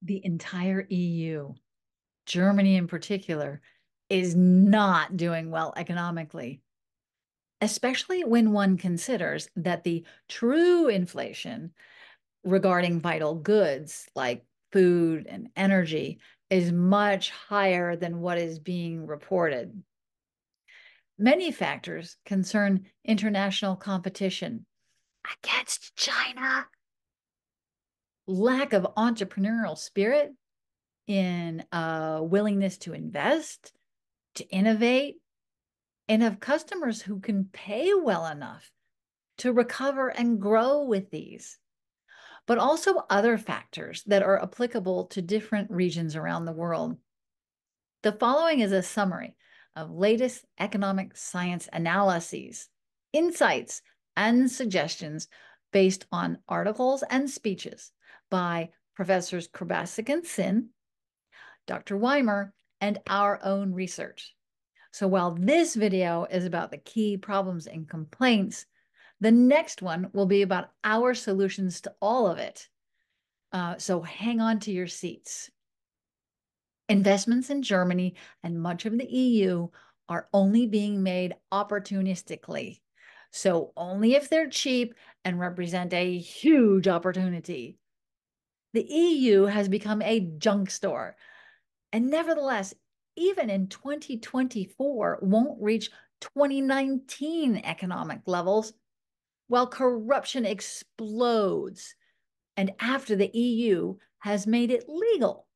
the entire EU, Germany in particular, is not doing well economically, especially when one considers that the true inflation regarding vital goods like food and energy is much higher than what is being reported. Many factors concern international competition against China, lack of entrepreneurial spirit in a willingness to invest, to innovate, and of customers who can pay well enough to recover and grow with these, but also other factors that are applicable to different regions around the world. The following is a summary of latest economic science analyses, insights, and suggestions based on articles and speeches by Professors Krubasik and Sinn, Dr. Weimer, and our own research. So while this video is about the key problems and complaints, the next one will be about our solutions to all of it. So hang on to your seats. Investments in Germany and much of the EU are only being made opportunistically. So only if they're cheap and represent a huge opportunity. The EU has become a junk store. And nevertheless, even in 2024, won't reach 2019 economic levels, while corruption explodes. And after the EU has made it legal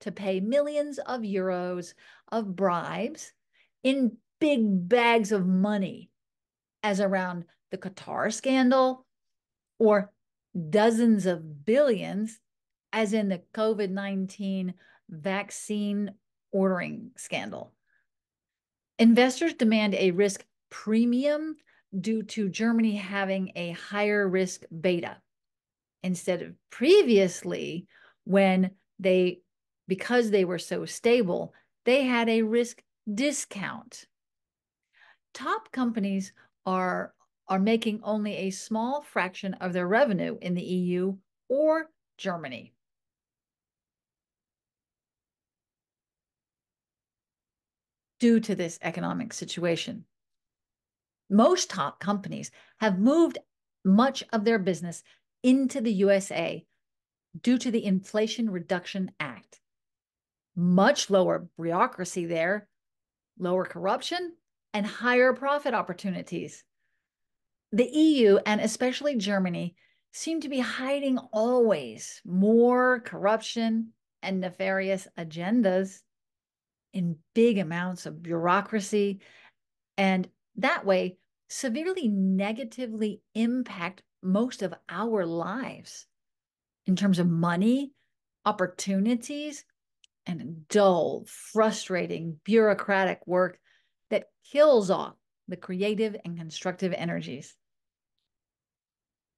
to pay millions of euros of bribes in big bags of money, as around the Qatar scandal, or dozens of billions, as in the COVID-19 vaccine ordering scandal. Investors demand a risk premium due to Germany having a higher risk beta, instead of previously when because they were so stable, they had a risk discount. Top companies are making only a small fraction of their revenue in the EU or Germany. Due to this economic situation, most top companies have moved much of their business into the USA due to the Inflation Reduction Act. Much lower bureaucracy there, lower corruption, and higher profit opportunities. The EU, and especially Germany, seem to be hiding always more corruption and nefarious agendas in big amounts of bureaucracy, and that way severely negatively impact most of our lives in terms of money, opportunities, and dull, frustrating, bureaucratic work that kills off the creative and constructive energies.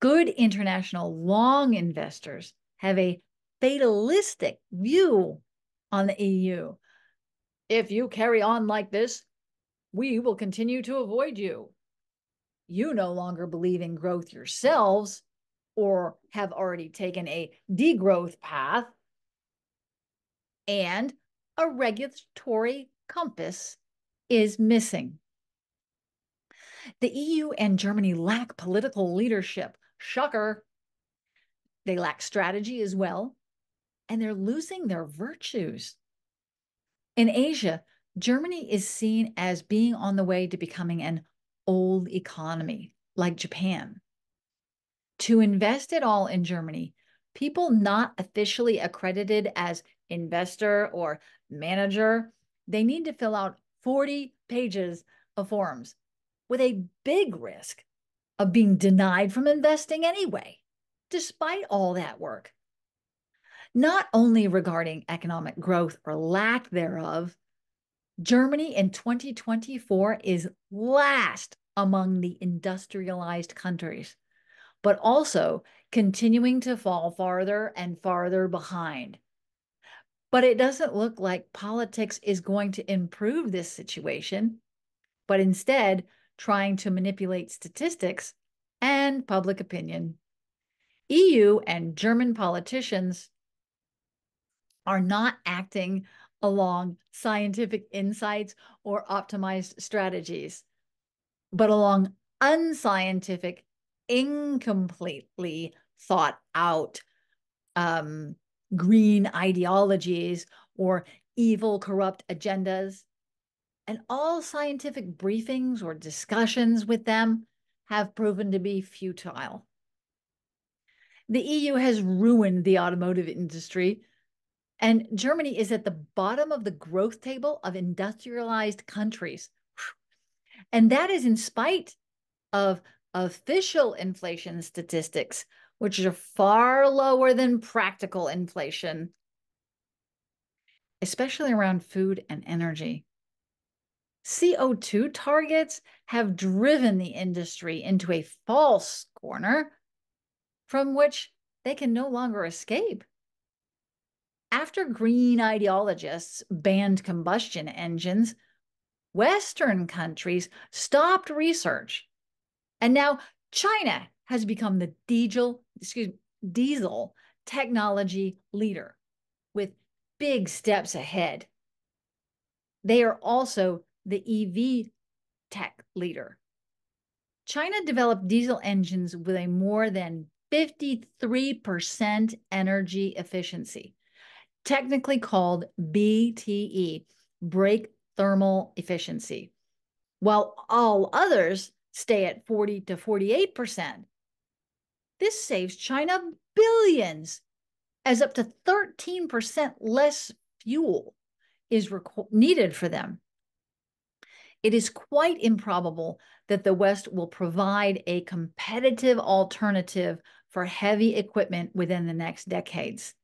Good international long investors have a fatalistic view on the EU. If you carry on like this, we will continue to avoid you. You no longer believe in growth yourselves or have already taken a degrowth path, and a regulatory compass is missing. The EU and Germany lack political leadership. Shocker. They lack strategy as well, and they're losing their virtues. In Asia, Germany is seen as being on the way to becoming an old economy like Japan. To invest at all in Germany, people not officially accredited as investor or manager, they need to fill out 40 pages of forms with a big risk of being denied from investing anyway, despite all that work. Not only regarding economic growth or lack thereof, Germany in 2024 is last among the industrialized countries, but also continuing to fall farther and farther behind. But it doesn't look like politics is going to improve this situation, but instead trying to manipulate statistics and public opinion. EU and German politicians are not acting along scientific insights or optimized strategies, but along unscientific, incompletely thought out green ideologies or evil, corrupt agendas. And all scientific briefings or discussions with them have proven to be futile. The EU has ruined the automotive industry, and Germany is at the bottom of the growth table of industrialized countries. And that is in spite of official inflation statistics, which are far lower than practical inflation, especially around food and energy. CO2 targets have driven the industry into a false corner from which they can no longer escape. After green ideologists banned combustion engines, Western countries stopped research. And now China has become the diesel technology leader with big steps ahead. They are also the EV tech leader. China developed diesel engines with a more than 53% energy efficiency, technically called BTE, brake thermal efficiency, while all others stay at 40 to 48%. This saves China billions, as up to 13% less fuel is needed for them. It is quite improbable that the West will provide a competitive alternative for heavy equipment within the next decades,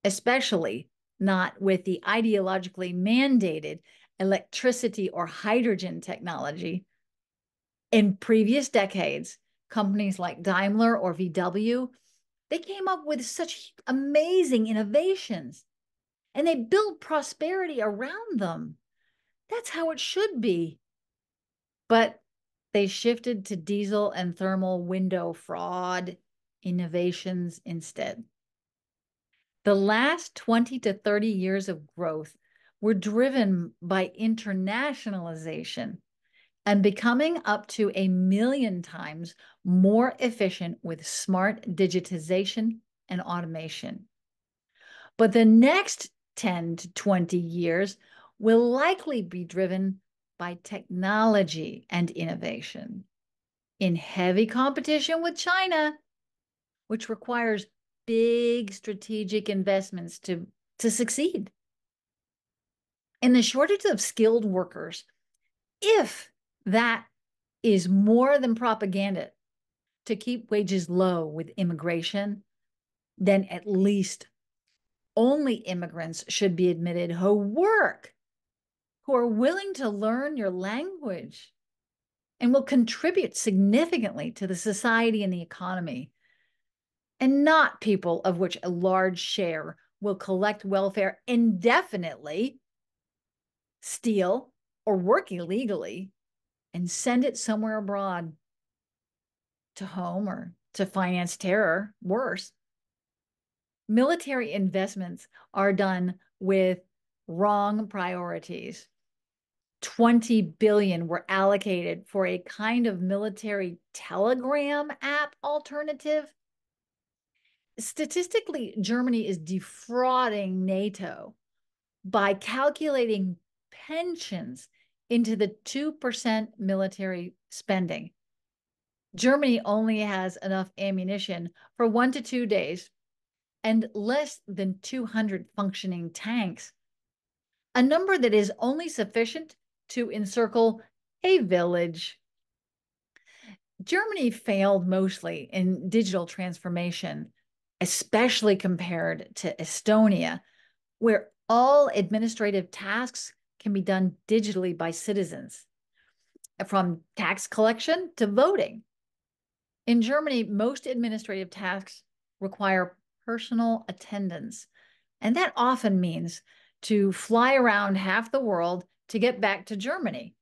especially not with the ideologically mandated electricity or hydrogen technology. In previous decades, companies like Daimler or VW, they came up with such amazing innovations, and they built prosperity around them. That's how it should be. But they shifted to diesel and thermal window fraud innovations instead. The last 20 to 30 years of growth were driven by internationalization and becoming up to 1,000,000 times more efficient with smart digitization and automation. But the next 10 to 20 years will likely be driven by technology and innovation in heavy competition with China, which requires big strategic investments to succeed. And the shortage of skilled workers, if that is more than propaganda to keep wages low with immigration, then at least only immigrants should be admitted who work, who are willing to learn your language, and will contribute significantly to the society and the economy, and not people of which a large share will collect welfare indefinitely, steal, or work illegally, and send it somewhere abroad to home or to finance terror. Worse, military investments are done with wrong priorities. 20 billion were allocated for a kind of military telegram app alternative. Statistically, Germany is defrauding NATO by calculating pensions into the 2% military spending. Germany only has enough ammunition for 1 to 2 days and less than 200 functioning tanks, a number that is only sufficient to encircle a village. Germany failed mostly in digital transformation, especially compared to Estonia, where all administrative tasks can be done digitally by citizens, from tax collection to voting. In Germany, most administrative tasks require personal attendance, and that often means to fly around half the world to get back to Germany.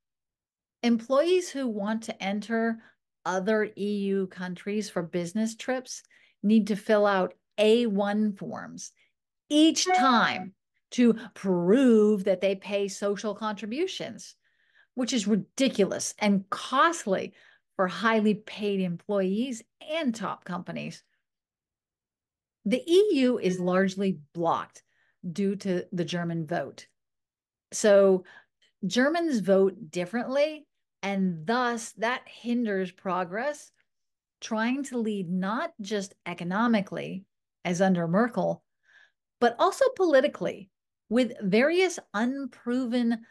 Employees who want to enter other EU countries for business trips need to fill out A1 forms, each time to prove that they pay social contributions, which is ridiculous and costly for highly paid employees and top companies. The EU is largely blocked due to the German vote. So Germans vote differently, and thus that hinders progress, trying to lead not just economically, as under Merkel, but also politically, with various unproven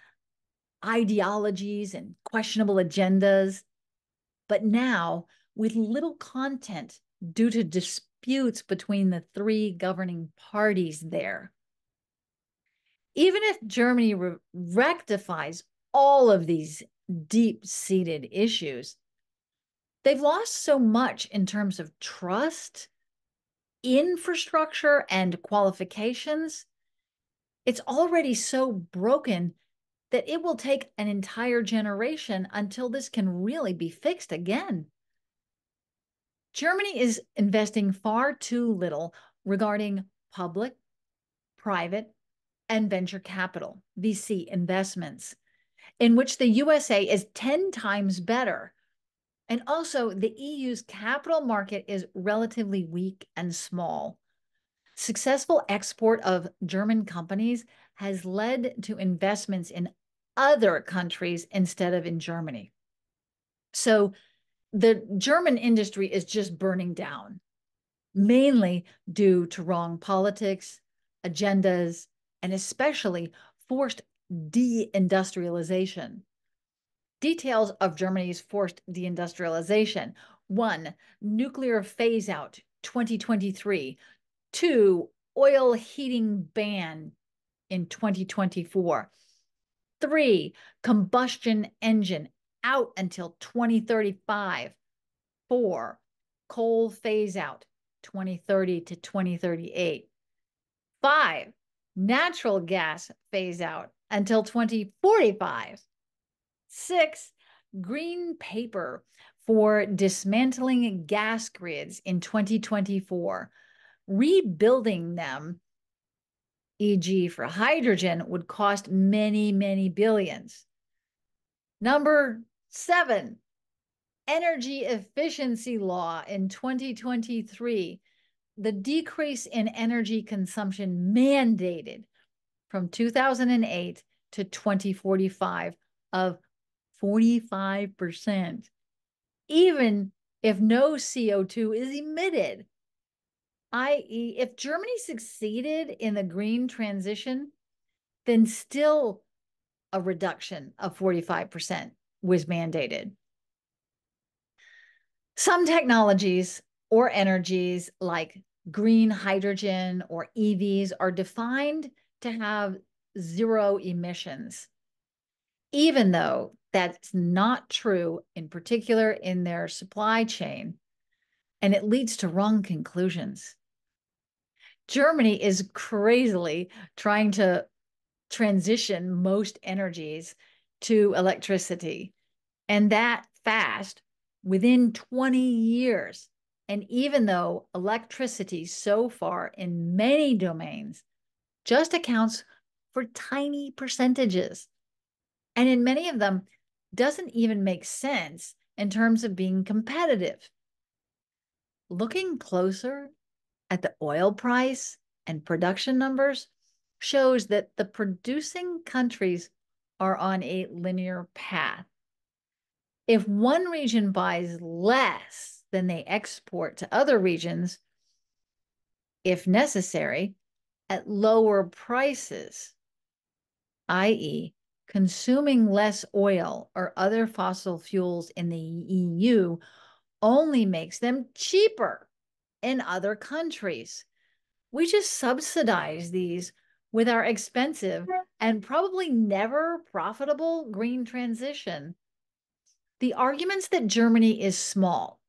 ideologies and questionable agendas, but now with little content due to disputes between the three governing parties there. Even if Germany rectifies all of these deep-seated issues, they've lost so much in terms of trust, infrastructure, and qualifications. It's already so broken that it will take an entire generation until this can really be fixed again. Germany is investing far too little regarding public, private, and venture capital, VC investments, in which the USA is 10 times better. And also, the EU's capital market is relatively weak and small. Successful export of German companies has led to investments in other countries instead of in Germany. So the German industry is just burning down, mainly due to wrong politics, agendas, and especially forced deindustrialization. Details of Germany's forced deindustrialization: 1, nuclear phase out 2023. 2, oil heating ban in 2024. 3, combustion engine out until 2035. 4, coal phase out 2030 to 2038. 5, natural gas phase out until 2045. 6, green paper for dismantling gas grids in 2024. Rebuilding them, e.g. for hydrogen, would cost many, many billions. Number 7, energy efficiency law in 2023. The decrease in energy consumption mandated from 2008 to 2045 of 45%, even if no CO2 is emitted. I.e., if Germany succeeded in the green transition, then still a reduction of 45% was mandated. Some technologies or energies like green hydrogen or EVs are defined to have zero emissions, even though that's not true, in particular in their supply chain, and it leads to wrong conclusions. Germany is crazily trying to transition most energies to electricity, and that fast, within 20 years. And even though electricity so far in many domains just accounts for tiny percentages, and in many of them doesn't even make sense in terms of being competitive. Looking closer at the oil price and production numbers shows that the producing countries are on a linear path. If one region buys less than they export to other regions, if necessary, at lower prices, i.e., consuming less oil or other fossil fuels in the EU only makes them cheaper in other countries. We just subsidize these with our expensive and probably never profitable green transition. The arguments that Germany is small,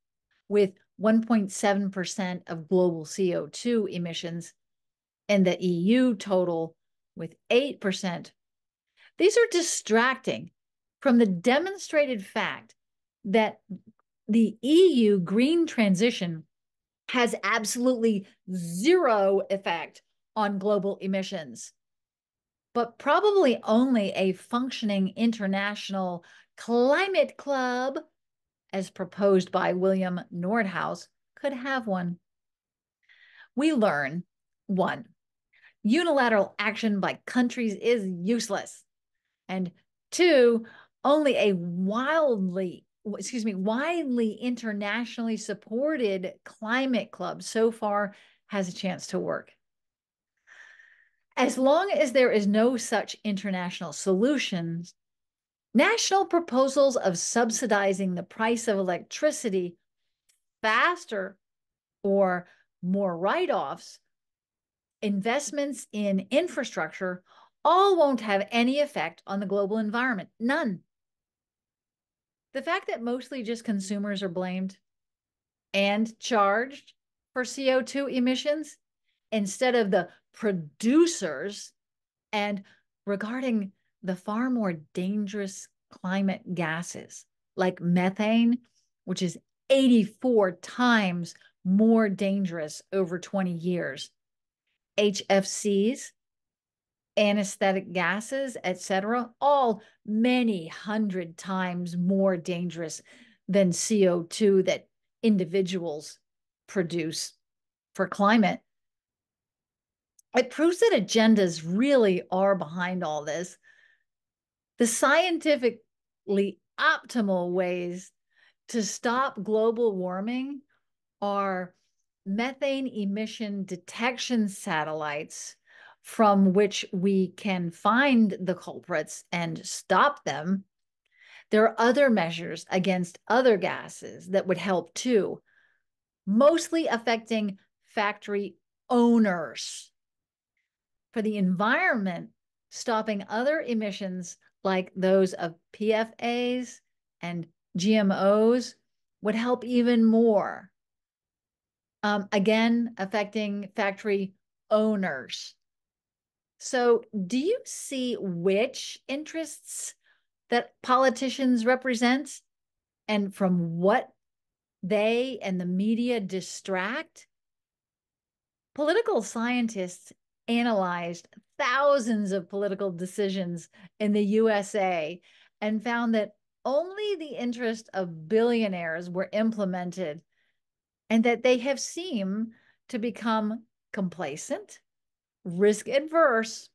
with 1.7% of global CO2 emissions, and the EU total with 8%, these are distracting from the demonstrated fact that the EU green transition has absolutely zero effect on global emissions, but probably only a functioning international climate club, as proposed by William Nordhaus, could have one. We learn, one, unilateral action by countries is useless. And two, only a widely internationally supported climate club so far has a chance to work. As long as there is no such international solutions, national proposals of subsidizing the price of electricity faster or more write-offs, investments in infrastructure, all won't have any effect on the global environment. None. The fact that mostly just consumers are blamed and charged for CO2 emissions instead of the producers, and regarding the far more dangerous climate gases like methane, which is 84 times more dangerous over 20 years, HFCs, anesthetic gases, etc., all many hundred times more dangerous than CO2 that individuals produce for climate. It proves that agendas really are behind all this. The scientifically optimal ways to stop global warming are methane emission detection satellites from which we can find the culprits and stop them. There are other measures against other gases that would help too, mostly affecting factory owners. For the environment, stopping other emissions like those of PFAS and GMOs would help even more. Again, affecting factory owners. So, do you see which interests that politicians represent and from what they and the media distract? Political scientists analyzed thousands of political decisions in the USA and found that only the interest of billionaires were implemented, and that they have seemed to become complacent, risk adverse,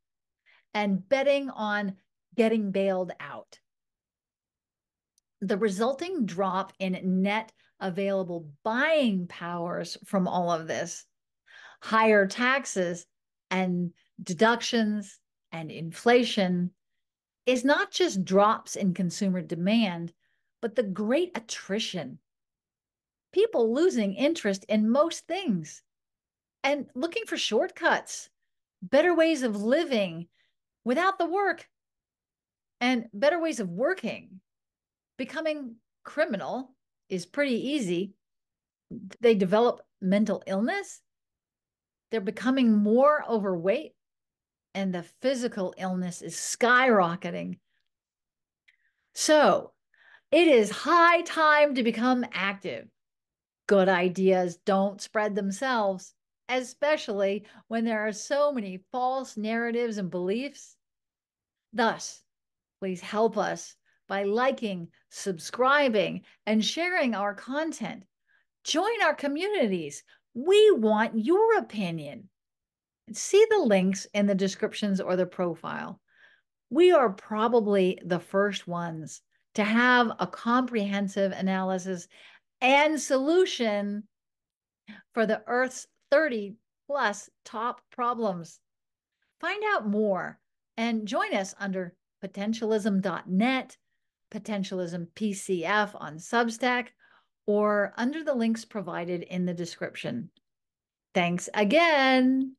and betting on getting bailed out. The resulting drop in net available buying powers from all of this, higher taxes and deductions and inflation, is not just drops in consumer demand, but the great attrition. People losing interest in most things and looking for shortcuts, better ways of living without the work, and better ways of working. Becoming criminal is pretty easy. They develop mental illness. They're becoming more overweight, and the physical illness is skyrocketing. So it is high time to become active. Good ideas don't spread themselves, especially when there are so many false narratives and beliefs. Thus, please help us by liking, subscribing, and sharing our content. Join our communities. We want your opinion. See the links in the descriptions or the profile. We are probably the first ones to have a comprehensive analysis and solution for the Earth's 30 plus top problems. Find out more and join us under potentialism.net, PotentialismPCF on Substack, or under the links provided in the description. Thanks again.